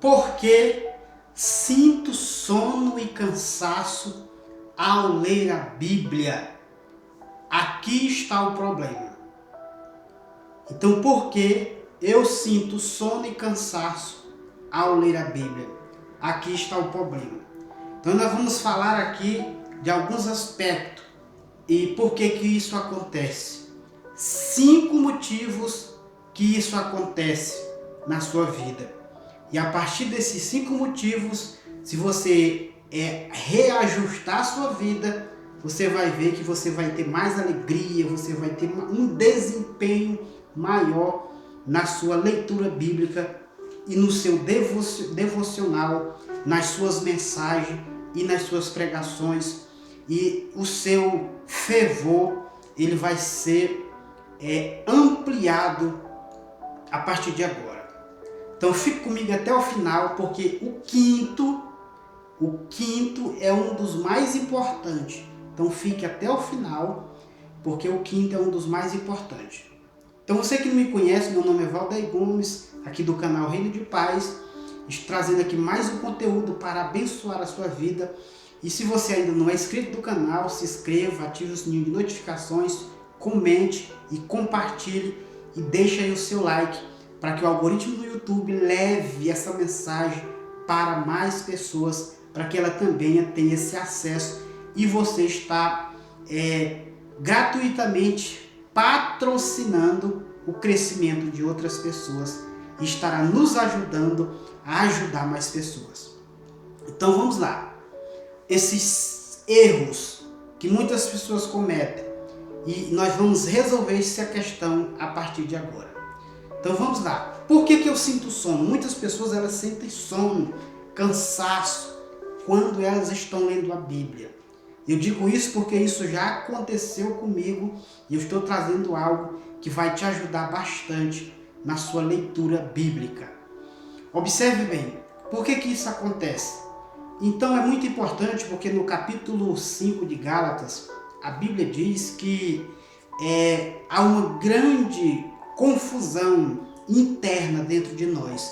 Porque sinto sono e cansaço ao ler a Bíblia. Aqui está o problema. Então, por que eu sinto sono e cansaço ao ler a Bíblia? Aqui está o problema. Então, nós vamos falar aqui de alguns aspectos e por que isso acontece. 5 motivos que isso acontece na sua vida. E a partir desses 5 motivos, se você reajustar a sua vida, você vai ver que você vai ter mais alegria, você vai ter um desempenho maior na sua leitura bíblica e no seu devocional, nas suas mensagens e nas suas pregações. E o seu fervor, ele vai ser ampliado a partir de agora. Então fique comigo até o final, porque o quinto é um dos mais importantes. Então fique até o final, porque o quinto é um dos mais importantes. Então você que não me conhece, meu nome é Valdeir Gomes, aqui do canal Reino de Paz, trazendo aqui mais um conteúdo para abençoar a sua vida. E se você ainda não é inscrito do canal, se inscreva, ative o sininho de notificações, comente e compartilhe e deixe aí o seu like para que o algoritmo do YouTube leve essa mensagem para mais pessoas, para que ela também tenha esse acesso e você está gratuitamente patrocinando o crescimento de outras pessoas e estará nos ajudando a ajudar mais pessoas. Então vamos lá. Esses erros que muitas pessoas cometem e nós vamos resolver essa questão a partir de agora. Então vamos lá. Por que eu sinto sono? Muitas pessoas elas sentem sono, cansaço quando elas estão lendo a Bíblia. Eu digo isso porque isso já aconteceu comigo e eu estou trazendo algo que vai te ajudar bastante na sua leitura bíblica. Observe bem, por que isso acontece? Então é muito importante porque no capítulo 5 de Gálatas, a Bíblia diz que há uma grande confusão interna dentro de nós,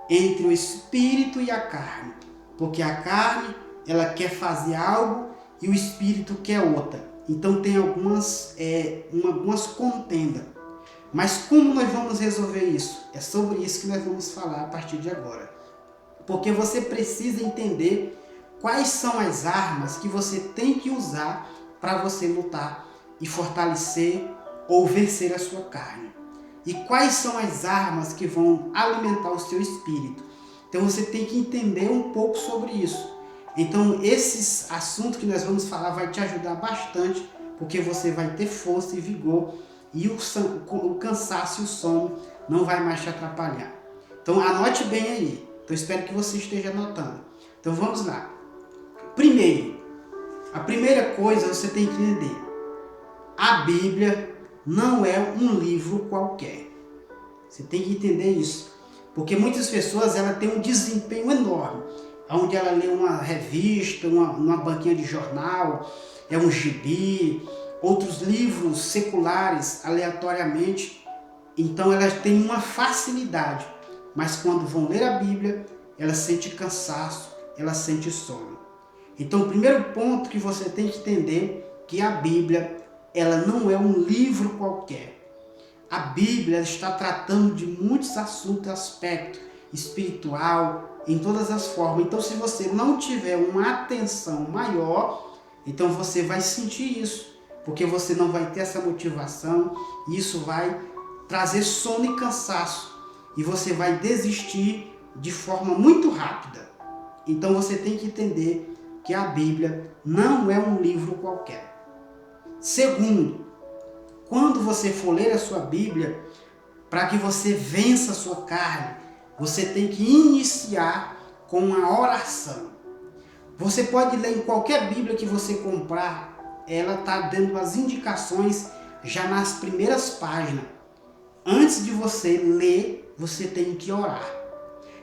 entre o espírito e a carne. Porque a carne, ela quer fazer algo e o espírito quer outra. Então tem algumas contendas. Mas como nós vamos resolver isso? É sobre isso que nós vamos falar a partir de agora. Porque você precisa entender quais são as armas que você tem que usar para você lutar e fortalecer ou vencer a sua carne. E quais são as armas que vão alimentar o seu espírito. Então você tem que entender um pouco sobre isso. Então esses assuntos que nós vamos falar vai te ajudar bastante, porque você vai ter força e vigor e o cansaço e o sono não vai mais te atrapalhar. Então anote bem aí. Então espero que você esteja anotando. Então vamos lá. Primeiro, a primeira coisa você tem que entender. A Bíblia não é um livro qualquer. Você tem que entender isso. Porque muitas pessoas têm um desempenho enorme. Onde ela lê uma revista, uma banquinha de jornal, um gibi, outros livros seculares aleatoriamente. Então elas têm uma facilidade. Mas quando vão ler a Bíblia, elas sentem cansaço, elas sentem sono. Então o primeiro ponto que você tem que entender é que a Bíblia ela não é um livro qualquer. A Bíblia está tratando de muitos assuntos, aspectos espiritual, em todas as formas. Então se você não tiver uma atenção maior, então você vai sentir isso, porque você não vai ter essa motivação, e isso vai trazer sono e cansaço, e você vai desistir de forma muito rápida. Então você tem que entender que a Bíblia não é um livro qualquer. Segundo, quando você for ler a sua Bíblia, para que você vença a sua carne, você tem que iniciar com uma oração. Você pode ler em qualquer Bíblia que você comprar, ela está dando as indicações já nas primeiras páginas. Antes de você ler, você tem que orar.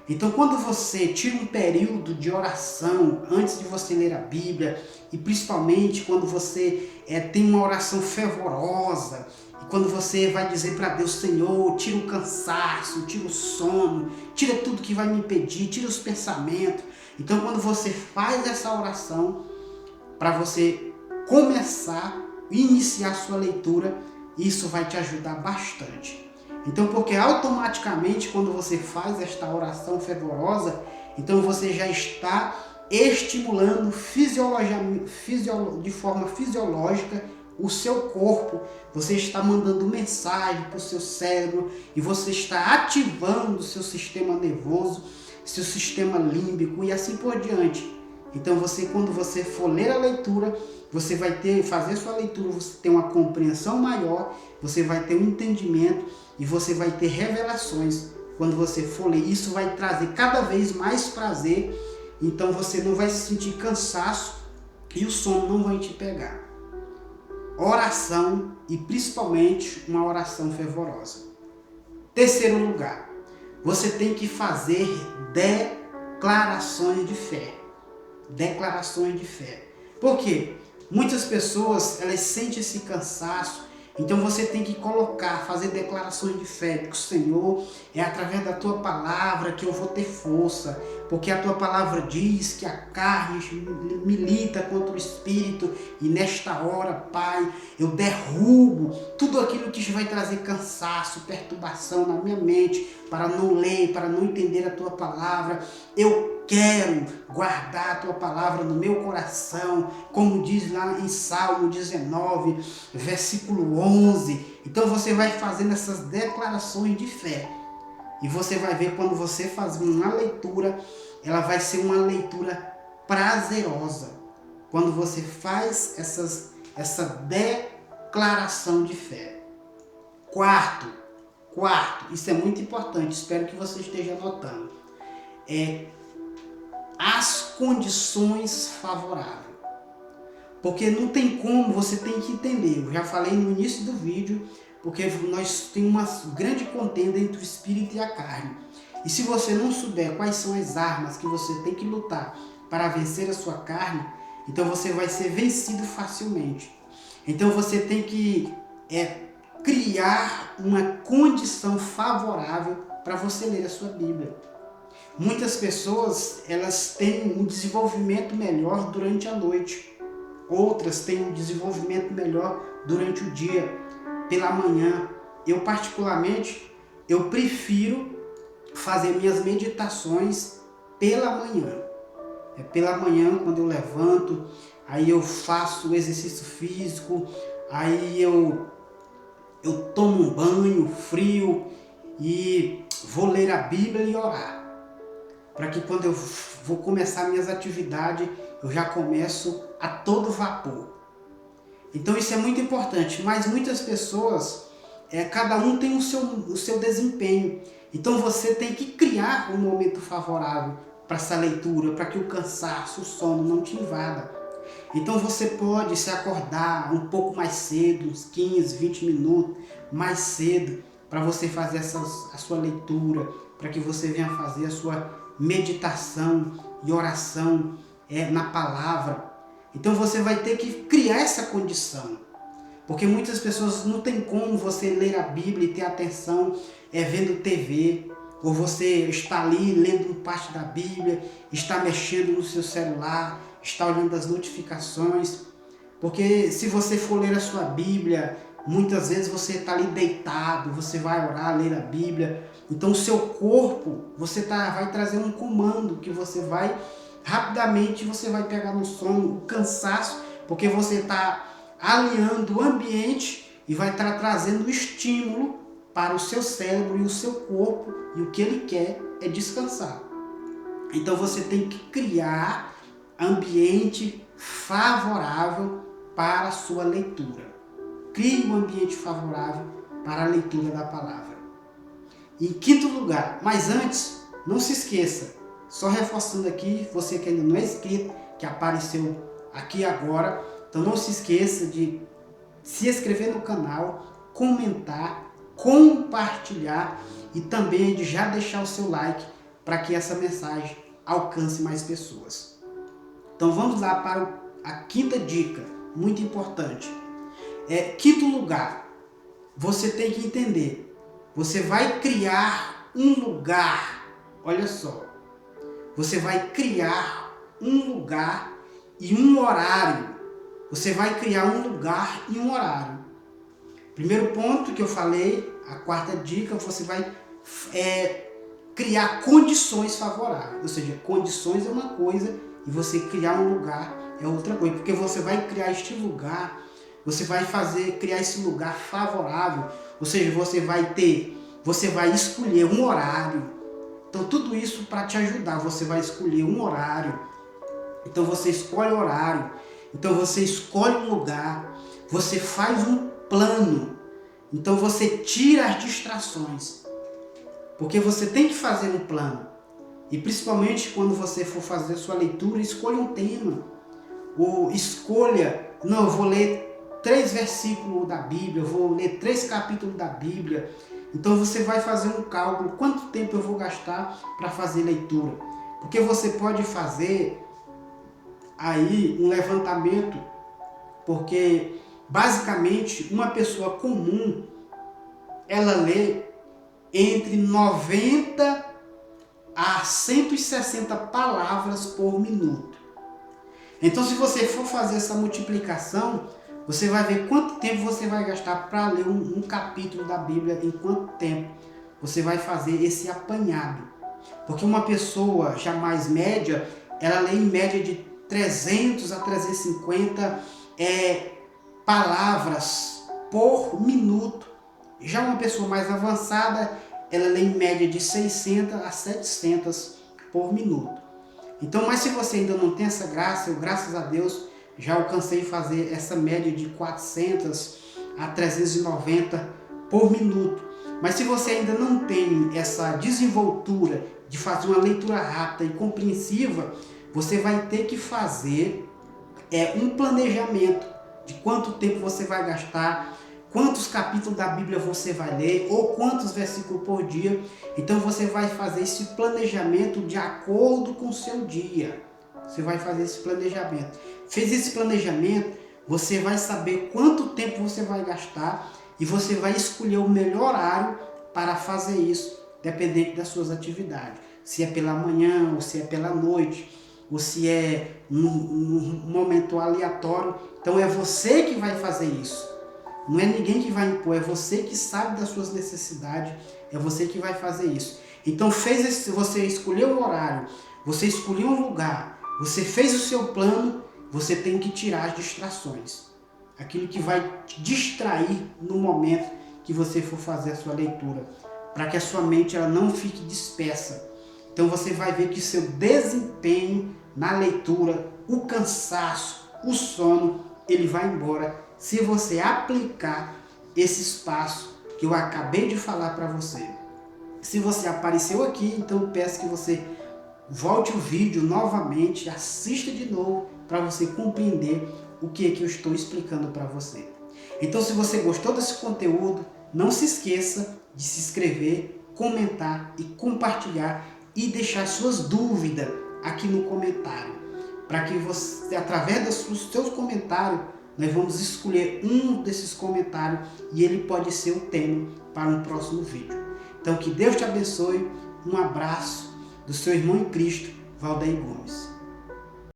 Então, quando você tira um período de oração antes de você ler a Bíblia, e principalmente quando você tem uma oração fervorosa, e quando você vai dizer para Deus: Senhor, tira o cansaço, tira o sono, tira tudo que vai me impedir, tira os pensamentos. Então, quando você faz essa oração, para você começar, iniciar sua leitura, isso vai te ajudar bastante. Então, porque automaticamente quando você faz esta oração fervorosa, então você já está estimulando de forma fisiológica o seu corpo. Você está mandando mensagem para o seu cérebro e você está ativando o seu sistema nervoso, seu sistema límbico e assim por diante. Então, quando você for ler a leitura, você vai fazer sua leitura, você tem uma compreensão maior, você vai ter um entendimento e você vai ter revelações. Quando você for ler, isso vai trazer cada vez mais prazer, então você não vai sentir cansaço e o sono não vai te pegar. Oração, e principalmente uma oração fervorosa. Terceiro lugar, você tem que fazer declarações de fé. Declarações de fé. Por quê? Muitas pessoas, elas sentem esse cansaço, então você tem que fazer declarações de fé, que o Senhor, é através da tua palavra que eu vou ter força, porque a tua palavra diz que a carne milita contra o espírito, e nesta hora, Pai, eu derrubo tudo aquilo que vai trazer cansaço, perturbação na minha mente, para não ler, para não entender a tua palavra. Eu quero guardar a tua palavra no meu coração, como diz lá em Salmo 19, versículo 11. Então você vai fazendo essas declarações de fé. E você vai ver, quando você faz uma leitura, ela vai ser uma leitura prazerosa. Quando você faz essa declaração de fé. Quarto, isso é muito importante, espero que você esteja anotando. As condições favoráveis. Porque não tem como, você tem que entender. Eu já falei no início do vídeo, porque nós temos uma grande contenda entre o espírito e a carne. E se você não souber quais são as armas que você tem que lutar para vencer a sua carne, então você vai ser vencido facilmente. Então você tem que criar uma condição favorável para você ler a sua Bíblia. Muitas pessoas, elas têm um desenvolvimento melhor durante a noite. Outras têm um desenvolvimento melhor durante o dia, pela manhã. Eu particularmente, eu prefiro fazer minhas meditações pela manhã. Pela manhã, quando eu levanto, aí eu faço o exercício físico, aí eu tomo um banho frio e vou ler a Bíblia e orar. Para que quando eu vou começar minhas atividades, eu já começo a todo vapor. Então isso é muito importante, mas muitas pessoas, cada um tem o seu desempenho. Então você tem que criar um momento favorável para essa leitura, para que o cansaço, o sono não te invada. Então você pode se acordar um pouco mais cedo, uns 15, 20 minutos mais cedo, para você fazer a sua leitura, para que você venha fazer a sua meditação e oração na palavra. Então você vai ter que criar essa condição, porque muitas pessoas não tem como você ler a Bíblia e ter atenção vendo TV, ou você está ali lendo parte da Bíblia, está mexendo no seu celular, está olhando as notificações. Porque se você for ler a sua Bíblia, muitas vezes você está ali deitado, você vai orar, ler a Bíblia. Então o seu corpo, vai trazer um comando que você vai, rapidamente você vai pegar no sono, o cansaço, porque você está alinhando o ambiente e vai estar trazendo estímulo para o seu cérebro e o seu corpo, e o que ele quer é descansar. Então você tem que criar ambiente favorável para a sua leitura. Crie um ambiente favorável para a leitura da palavra. Em quinto lugar, mas antes, não se esqueça, só reforçando aqui, você que ainda não é inscrito, que apareceu aqui agora, então não se esqueça de se inscrever no canal, comentar, compartilhar e também de já deixar o seu like para que essa mensagem alcance mais pessoas. Então vamos lá para a quinta dica, muito importante. Quinto lugar, você tem que entender, você vai criar um lugar, olha só, você vai criar um lugar e um horário. Você vai criar um lugar e um horário. Primeiro ponto que eu falei, a quarta dica, você vai criar condições favoráveis. Ou seja, condições é uma coisa e você criar um lugar é outra coisa. Porque você vai criar este lugar, você vai criar esse lugar favorável. Ou seja, você vai escolher um horário. Então tudo isso para te ajudar. Você vai escolher um horário. Então você escolhe o horário. Então você escolhe um lugar. Você faz um plano. Então você tira as distrações. Porque você tem que fazer um plano. E principalmente quando você for fazer sua leitura, escolha um tema. Ou escolha, não, eu vou ler 3 versículos da Bíblia, eu vou ler 3 capítulos da Bíblia. Então você vai fazer um cálculo, quanto tempo eu vou gastar para fazer leitura. Porque você pode fazer aí um levantamento, porque basicamente uma pessoa comum, ela lê entre 90 a 160 palavras por minuto. Então se você for fazer essa multiplicação, você vai ver quanto tempo você vai gastar para ler um capítulo da Bíblia, em quanto tempo você vai fazer esse apanhado. Porque uma pessoa já mais média, ela lê em média de 300 a 350 palavras por minuto. Já uma pessoa mais avançada, ela lê em média de 600 a 700 por minuto. Então, mas se você ainda não tem essa graça, eu, graças a Deus, já alcancei fazer essa média de 400 a 390 por minuto. Mas se você ainda não tem essa desenvoltura de fazer uma leitura rápida e compreensiva, você vai ter que fazer um planejamento de quanto tempo você vai gastar, quantos capítulos da Bíblia você vai ler ou quantos versículos por dia. Então você vai fazer esse planejamento de acordo com o seu dia. Você vai fazer esse planejamento. Fez esse planejamento, você vai saber quanto tempo você vai gastar e você vai escolher o melhor horário para fazer isso, dependente das suas atividades. Se é pela manhã, ou se é pela noite, ou se é num momento aleatório. Então é você que vai fazer isso. Não é ninguém que vai impor, é você que sabe das suas necessidades, é você que vai fazer isso. Então você escolheu o horário, você escolheu um lugar, você fez o seu plano, você tem que tirar as distrações. Aquilo que vai te distrair no momento que você for fazer a sua leitura, para que a sua mente ela não fique dispersa. Então você vai ver que seu desempenho na leitura, o cansaço, o sono, ele vai embora se você aplicar esse passo que eu acabei de falar para você. Se você apareceu aqui, então eu peço que você volte o vídeo novamente, assista de novo para você compreender o que é que eu estou explicando para você. Então se você gostou desse conteúdo, não se esqueça de se inscrever, comentar e compartilhar e deixar suas dúvidas aqui no comentário, para que você, através dos seus comentários, nós vamos escolher um desses comentários e ele pode ser o tema para um próximo vídeo. Então que Deus te abençoe, um abraço do seu irmão em Cristo, Valdeir Gomes.